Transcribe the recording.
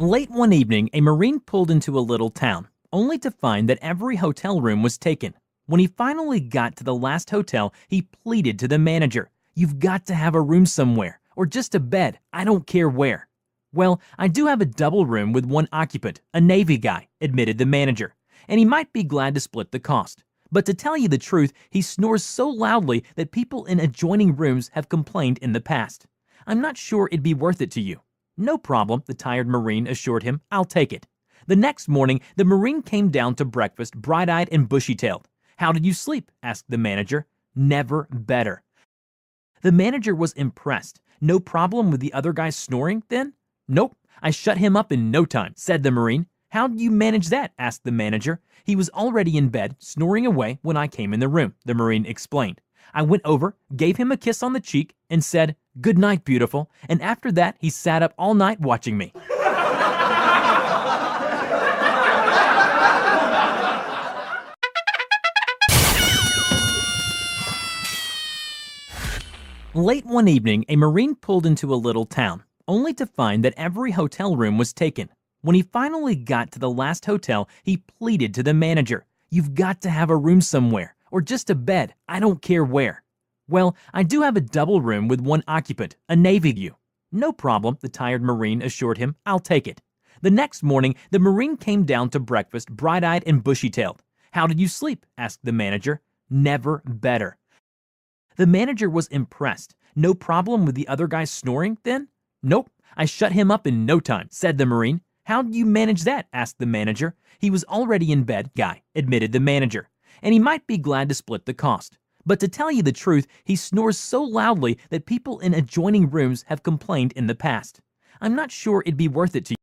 Late one evening, a Marine pulled into a little town, only to find that every hotel room was taken. When he finally got to the last hotel, he pleaded to the manager, "You've got to have a room somewhere, or just a bed, I don't care where." "Well, I do have a double room with one occupant, a Navy guy," admitted the manager, "and he might be glad to split the cost. But to tell you the truth, he snores so loudly that people in adjoining rooms have complained in the past. I'm not sure it'd be worth it to you." "No problem," the tired Marine assured him. "I'll take it." The next morning, the Marine came down to breakfast bright-eyed and bushy-tailed. "How did you sleep?" asked the manager. "Never better." The manager was impressed. "No problem with the other guy snoring, then?" "Nope, I shut him up in no time," said the Marine. "How did you manage that?" asked the manager. "He was already in bed, snoring away when I came in the room," the Marine explained. "I went over, gave him a kiss on the cheek, and said, 'Good night, beautiful,' and after that he sat up all night watching me." Late one evening, a Marine pulled into a little town, only to find that every hotel room was taken. When he finally got to the last hotel, he pleaded to the manager, "You've got to have a room somewhere, or just a bed, I don't care where." "Well, I do have a double room with one occupant, a Navy guy." "No problem," the tired Marine assured him. "I'll take it." The next morning, the Marine came down to breakfast bright-eyed and bushy-tailed. "How did you sleep?" asked the manager. "Never better." The manager was impressed. "No problem with the other guy snoring, then?" "Nope, I shut him up in no time," said the Marine. "How did you manage that?" asked the manager. "He was already in bed, guy," admitted the manager, "and he might be glad to split the cost. But to tell you the truth, he snores so loudly that people in adjoining rooms have complained in the past. I'm not sure it'd be worth it to you."